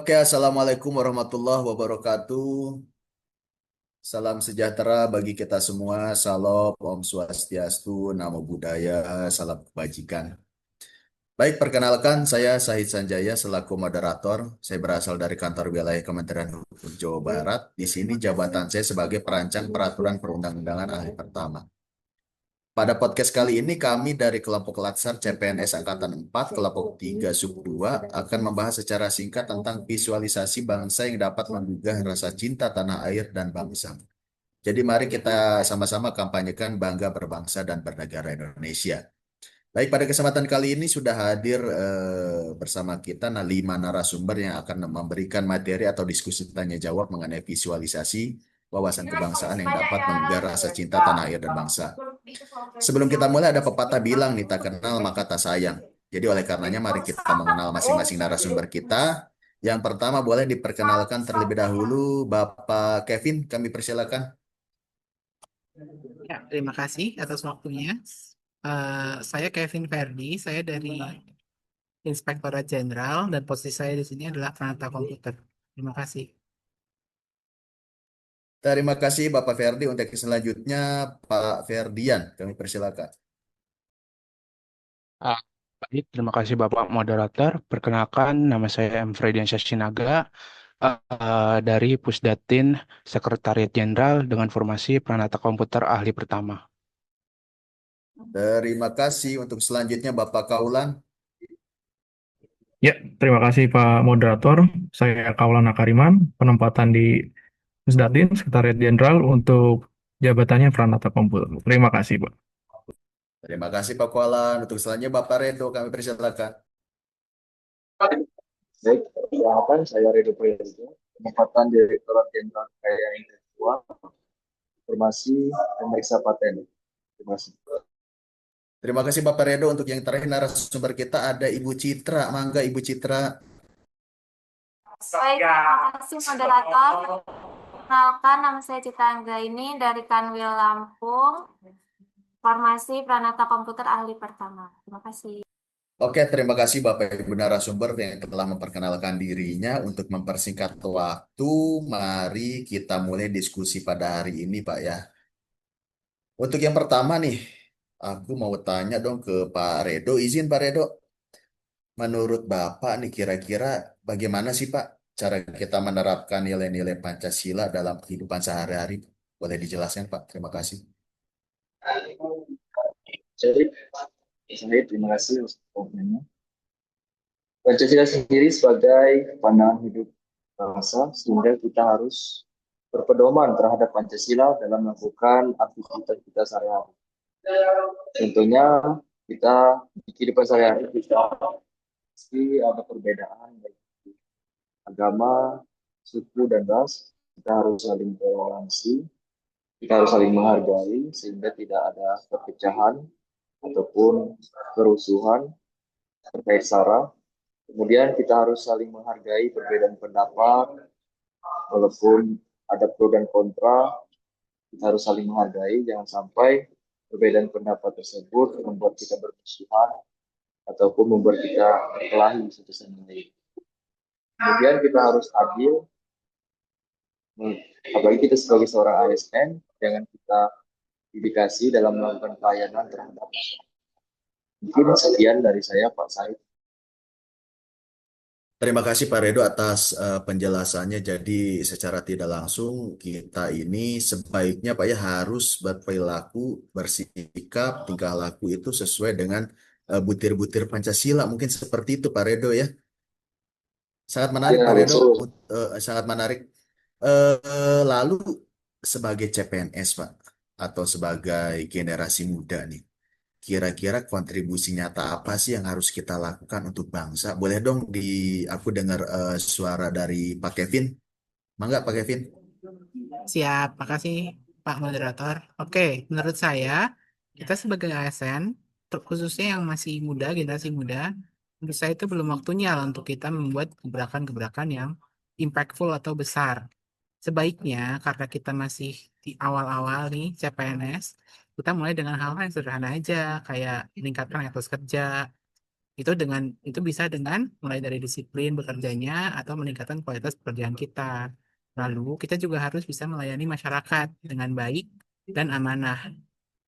Oke, Assalamualaikum warahmatullahi wabarakatuh. Salam sejahtera bagi kita semua. Salam, Om Swastiastu, Namo Buddhaya, salam kebajikan. Baik, perkenalkan saya Sahid Sanjaya selaku moderator. Saya berasal dari kantor wilayah Kementerian Hukum Jawa Barat. Di sini jabatan saya sebagai perancang peraturan perundang-undangan ahli pertama. Pada podcast kali ini kami dari kelompok Latsar CPNS Angkatan 4, kelompok 3 Sub 2 akan membahas secara singkat tentang visualisasi bangsa yang dapat menggugah rasa cinta tanah air dan bangsa. Jadi mari kita sama-sama kampanyekan bangga berbangsa dan bernegara Indonesia. Baik, pada kesempatan kali ini sudah hadir bersama kita 5 narasumber yang akan memberikan materi atau diskusi tanya jawab mengenai visualisasi wawasan kebangsaan yang dapat menggugah rasa cinta tanah air dan bangsa. Sebelum kita mulai ada pepatah bilang nih, tak kenal maka tak sayang. Jadi oleh karenanya mari kita mengenal masing-masing narasumber kita. Yang pertama boleh diperkenalkan terlebih dahulu Bapak Kevin, kami persilakan. Ya, terima kasih atas waktunya. Saya Kevin Ferdi, saya dari Inspektorat Jenderal dan posisi saya di sini adalah penata komputer. Terima kasih. Terima kasih Bapak Ferdi. Untuk selanjutnya Pak Ferdian, kami persilakan. Ah, Baik, terima kasih Bapak Moderator. Perkenalkan, nama saya M. Frediansyah Sinaga dari Pusdatin Sekretariat Jenderal dengan formasi Pranata Komputer Ahli Pertama. Terima kasih. Untuk selanjutnya Bapak Kaulan. Ya, terima kasih Pak Moderator. Saya Kaulana Kariman, penempatan di Pusdatin, Sekretariat Jenderal untuk jabatannya Pranata Komputer. Terima kasih, Pak. Terima kasih Pak Kaulan. Untuk selanjutnya Bapak Redo, kami persilakan. Baik, perkenalkan saya Redo Priyoso, penempatan Direktorat Jenderal Kekayaan Intelektual, Informasi Pemeriksa Paten. Terima kasih. Terima kasih Bapak Redo. Untuk yang terakhir narasumber kita ada Ibu Citra. Mangga Ibu Citra. Baik, terima kasih moderator. Perkenalkan, nama saya Cita Anggraini dari Kanwil Lampung, formasi Pranata Komputer Ahli Pertama. Terima kasih. Oke, terima kasih Bapak Ibu narasumber yang telah memperkenalkan dirinya. Untuk mempersingkat waktu, mari kita mulai diskusi pada hari ini Pak ya. Untuk yang pertama nih, aku mau tanya dong ke Pak Redo. Izin Pak Redo, menurut Bapak nih kira-kira bagaimana sih Pak cara kita menerapkan nilai-nilai Pancasila dalam kehidupan sehari-hari? Boleh dijelaskan Pak? Terima kasih. Jadi, saya terima kasih untuk komennya. Pancasila sendiri sebagai pandangan hidup bangsa, sehingga kita harus berpedoman terhadap Pancasila dalam melakukan aktivitas kita sehari-hari. Tentunya kita di kehidupan sehari-hari kita pasti ada perbedaan baik itu agama, suku dan ras. Kita harus saling toleransi, kita harus saling menghargai sehingga tidak ada perpecahan ataupun kerusuhan terkait sara. Kemudian kita harus saling menghargai perbedaan pendapat, walaupun ada pro dan kontra, kita harus saling menghargai. Jangan sampai perbedaan pendapat tersebut membuat kita bermusuhan ataupun membuat kita berkelahi satu sama lain. Kemudian kita harus adil, apalagi kita sebagai seorang ASN, jangan kita dedikasi dalam melakukan pelayanan terhadap masyarakat. Mungkin sekian dari saya, Pak Said. Terima kasih Pak Redo atas penjelasannya. Jadi secara tidak langsung kita ini sebaiknya Pak ya harus berperilaku, bersikap, tingkah laku itu sesuai dengan butir-butir Pancasila. Mungkin seperti itu Pak Redo ya. Sangat menarik Ya, Pak Redo, betul. sangat menarik. Lalu sebagai CPNS Pak atau sebagai generasi muda nih. Kira-kira kontribusi nyata apa sih yang harus kita lakukan untuk bangsa? Boleh dong aku dengar suara dari Pak Kevin. Mangga Pak Kevin. Siap, makasih Pak Moderator. Oke, menurut saya, kita sebagai ASN, khususnya yang masih muda, generasi muda, menurut saya itu belum waktunya lah untuk kita membuat gebrakan-gebrakan yang impactful atau besar. Sebaiknya, karena kita masih di awal-awal nih CPNS, kita mulai dengan hal-hal yang sederhana aja, kayak meningkatkan etos kerja, Itu bisa dengan mulai dari disiplin bekerjanya atau meningkatkan kualitas pekerjaan kita. Lalu kita juga harus bisa melayani masyarakat dengan baik dan amanah.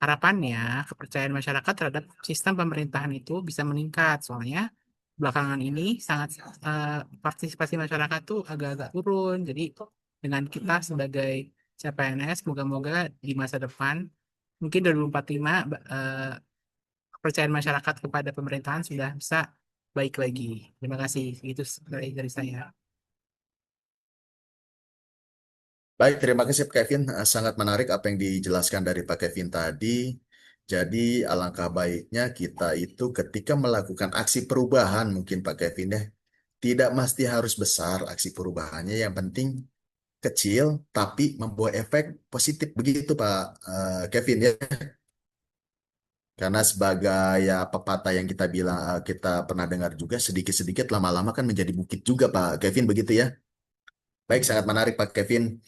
Harapannya kepercayaan masyarakat terhadap sistem pemerintahan itu bisa meningkat. Soalnya belakangan ini partisipasi masyarakat tuh agak-agak turun. Jadi dengan kita sebagai CPNS, moga-moga di masa depan mungkin 2045 kepercayaan masyarakat kepada pemerintahan sudah bisa baik lagi. Terima kasih. Itu dari saya. Baik, terima kasih Pak Kevin. Sangat menarik apa yang dijelaskan dari Pak Kevin tadi. Jadi alangkah baiknya kita itu ketika melakukan aksi perubahan mungkin Pak Kevin ya, tidak mesti harus besar aksi perubahannya, yang penting kecil tapi membawa efek positif begitu Pak Kevin ya. Karena sebagai ya pepatah yang kita bilang kita pernah dengar juga, sedikit-sedikit lama-lama kan menjadi bukit juga Pak Kevin begitu ya. Baik, sangat menarik Pak Kevin.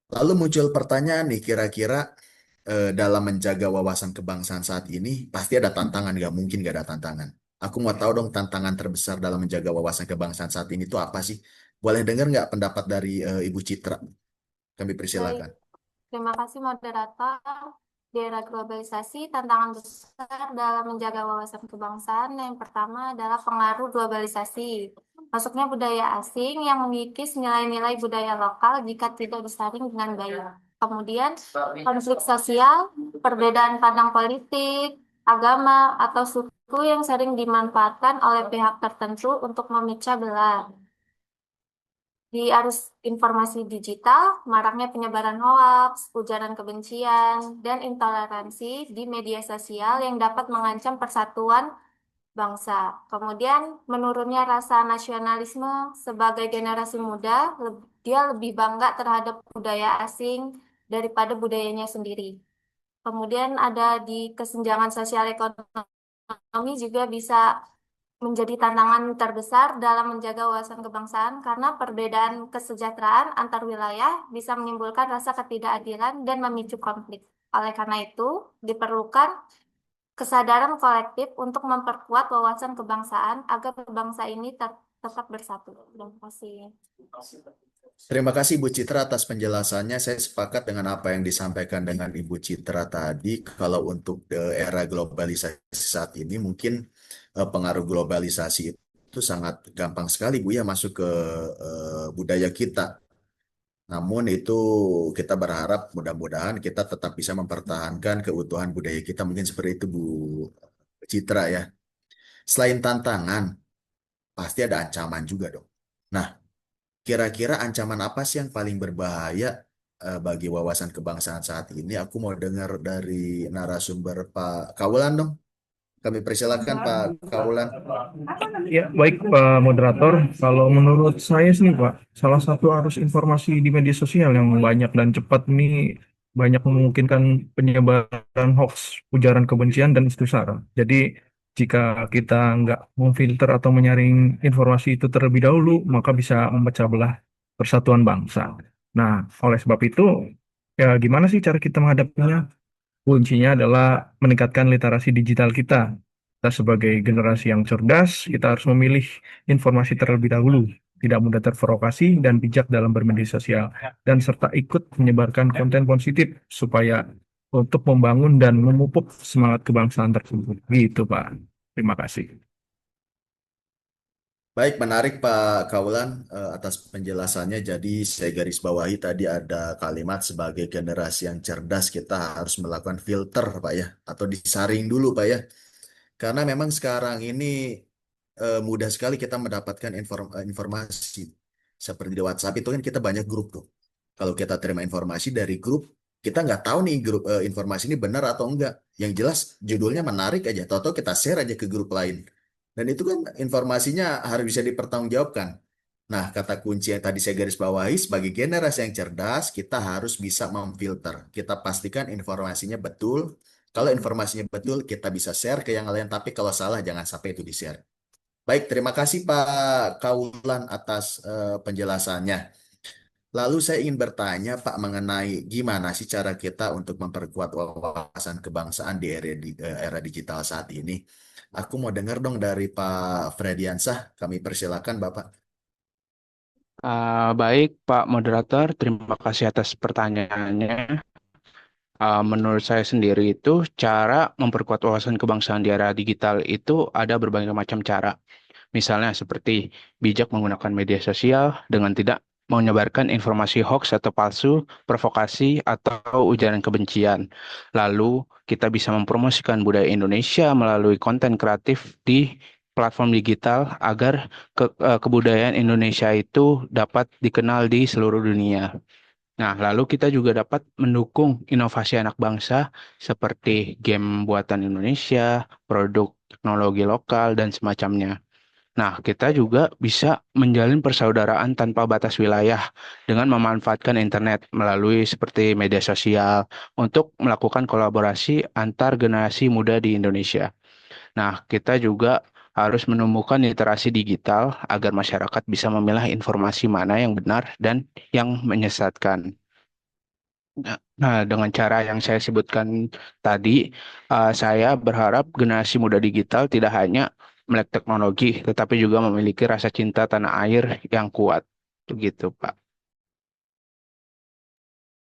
Lalu muncul pertanyaan nih, kira-kira dalam menjaga wawasan kebangsaan saat ini pasti ada tantangan, nggak mungkin nggak ada tantangan. Aku mau tahu dong, tantangan terbesar dalam menjaga wawasan kebangsaan saat ini itu apa sih? Boleh dengar nggak pendapat dari Ibu Citra? Kami Baik, persilakan. terima kasih moderator. Di era globalisasi, tantangan besar dalam menjaga wawasan kebangsaan yang pertama adalah pengaruh globalisasi. Masuknya budaya asing yang mengikis nilai-nilai budaya lokal jika tidak disaring dengan baik. Kemudian, konflik sosial, perbedaan pandang politik, agama, atau suku yang sering dimanfaatkan oleh pihak tertentu untuk memecah belah. Di arus informasi digital, maraknya penyebaran hoaks, ujaran kebencian, dan intoleransi di media sosial yang dapat mengancam persatuan bangsa. Kemudian, menurunnya rasa nasionalisme sebagai generasi muda, dia lebih bangga terhadap budaya asing daripada budayanya sendiri. Kemudian ada di kesenjangan sosial ekonomi juga bisa menjadi tantangan terbesar dalam menjaga wawasan kebangsaan karena perbedaan kesejahteraan antar wilayah bisa menimbulkan rasa ketidakadilan dan memicu konflik. Oleh karena itu, diperlukan kesadaran kolektif untuk memperkuat wawasan kebangsaan agar bangsa ini tetap bersatu. Terima kasih. Terima kasih Ibu Citra atas penjelasannya. Saya sepakat dengan apa yang disampaikan dengan Ibu Citra tadi. Kalau untuk era globalisasi saat ini, mungkin pengaruh globalisasi itu sangat gampang sekali Bu ya masuk ke budaya kita. Namun itu kita berharap mudah-mudahan kita tetap bisa mempertahankan keutuhan budaya kita. Mungkin seperti itu Bu Citra ya. Selain tantangan, pasti ada ancaman juga dong. Nah, kira-kira ancaman apa sih yang paling berbahaya bagi wawasan kebangsaan saat ini? Aku mau dengar dari narasumber Pak Kaulan dong. Kami persilakan Pak Kaulan. Ya, baik Pak Moderator. Kalau menurut saya sih Pak, salah satu arus informasi di media sosial yang banyak dan cepat ini banyak memungkinkan penyebaran hoax, ujaran kebencian, dan isu sara. Jadi, jika kita nggak memfilter atau menyaring informasi itu terlebih dahulu, maka bisa memecah belah persatuan bangsa. Nah, oleh sebab itu, ya gimana sih cara kita menghadapinya? Kuncinya adalah meningkatkan literasi digital kita. Kita sebagai generasi yang cerdas, kita harus memilih informasi terlebih dahulu, tidak mudah terprovokasi dan bijak dalam bermedia sosial, dan serta ikut menyebarkan konten positif supaya untuk membangun dan memupuk semangat kebangsaan tersebut. Gitu, Pak. Terima kasih. Baik, menarik Pak Kaulan atas penjelasannya. Jadi saya garis bawahi tadi ada kalimat sebagai generasi yang cerdas kita harus melakukan filter Pak ya, atau disaring dulu Pak ya. Karena memang sekarang ini mudah sekali kita mendapatkan informasi. Seperti di WhatsApp itu kan kita banyak grup tuh. Kalau kita terima informasi dari grup, kita nggak tahu nih grup informasi ini benar atau enggak. Yang jelas judulnya menarik aja. Tahu-tahu kita share aja ke grup lain. Dan itu kan informasinya harus bisa dipertanggungjawabkan. Nah, kata kunci yang tadi saya garis bawahi, sebagai generasi yang cerdas, kita harus bisa memfilter. Kita pastikan informasinya betul. Kalau informasinya betul, kita bisa share ke yang lain. Tapi kalau salah, jangan sampai itu di-share. Baik, terima kasih Pak Kaulan atas penjelasannya. Lalu saya ingin bertanya Pak mengenai gimana sih cara kita untuk memperkuat wawasan kebangsaan di era digital saat ini. Aku mau dengar dong dari Pak Frediansah. Kami persilakan Bapak. Baik, Pak Moderator, terima kasih atas pertanyaannya. Menurut saya sendiri itu cara memperkuat wawasan kebangsaan di era digital itu ada berbagai macam cara. Misalnya seperti bijak menggunakan media sosial dengan tidak menyebarkan informasi hoax atau palsu, provokasi, atau ujaran kebencian. Lalu kita bisa mempromosikan budaya Indonesia melalui konten kreatif di platform digital agar kebudayaan Indonesia itu dapat dikenal di seluruh dunia. Nah, lalu kita juga dapat mendukung inovasi anak bangsa seperti game buatan Indonesia, produk teknologi lokal, dan semacamnya. Nah, kita juga bisa menjalin persaudaraan tanpa batas wilayah dengan memanfaatkan internet melalui seperti media sosial untuk melakukan kolaborasi antar generasi muda di Indonesia. Nah, kita juga harus menumbuhkan literasi digital agar masyarakat bisa memilah informasi mana yang benar dan yang menyesatkan. Nah, dengan cara yang saya sebutkan tadi, saya berharap generasi muda digital tidak hanya melek teknologi, tetapi juga memiliki rasa cinta tanah air yang kuat. Begitu, Pak.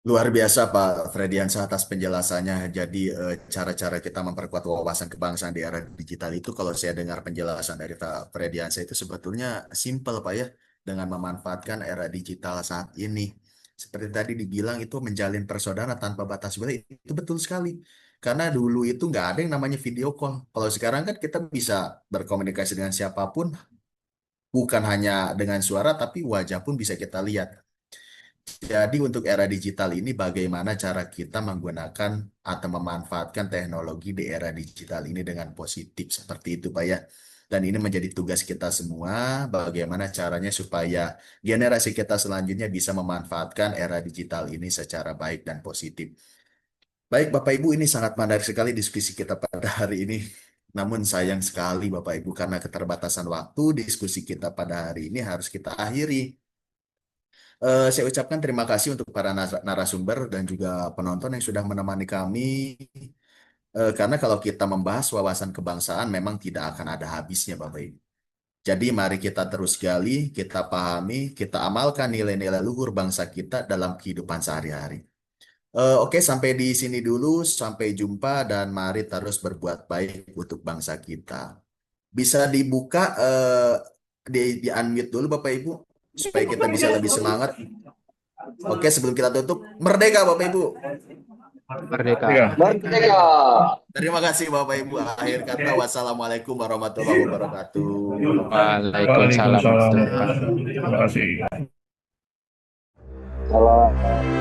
Luar biasa Pak Frediansa atas penjelasannya. Jadi cara-cara kita memperkuat wawasan kebangsaan di era digital itu kalau saya dengar penjelasan dari Pak Frediansa itu sebetulnya simple Pak ya. Dengan memanfaatkan era digital saat ini. Seperti tadi dibilang itu menjalin persaudaraan tanpa batas wilayah. Itu betul sekali. Karena dulu itu nggak ada yang namanya video call. Kalau sekarang kan kita bisa berkomunikasi dengan siapapun. Bukan hanya dengan suara tapi wajah pun bisa kita lihat. Jadi untuk era digital ini bagaimana cara kita menggunakan atau memanfaatkan teknologi di era digital ini dengan positif seperti itu Pak ya. Dan ini menjadi tugas kita semua bagaimana caranya supaya generasi kita selanjutnya bisa memanfaatkan era digital ini secara baik dan positif. Baik Bapak Ibu ini sangat menarik sekali diskusi kita pada hari ini. Namun sayang sekali Bapak Ibu karena keterbatasan waktu diskusi kita pada hari ini harus kita akhiri. Saya ucapkan terima kasih untuk para narasumber dan juga penonton yang sudah menemani kami. Karena kalau kita membahas wawasan kebangsaan memang tidak akan ada habisnya, Bapak Ibu. Jadi mari kita terus gali, kita pahami, kita amalkan nilai-nilai luhur bangsa kita dalam kehidupan sehari-hari. Oke, sampai di sini dulu. Sampai jumpa dan mari terus berbuat baik untuk bangsa kita. Bisa dibuka, di unmute dulu Bapak Ibu, supaya kita bisa lebih semangat. Oke, sebelum kita tutup, merdeka Bapak Ibu. Merdeka. Iya. Merdeka. Terima kasih Bapak Ibu. Akhir kata, wassalamualaikum warahmatullahi wabarakatuh. Waalaikumsalam. Waalaikumsalam. Terima kasih. Salam.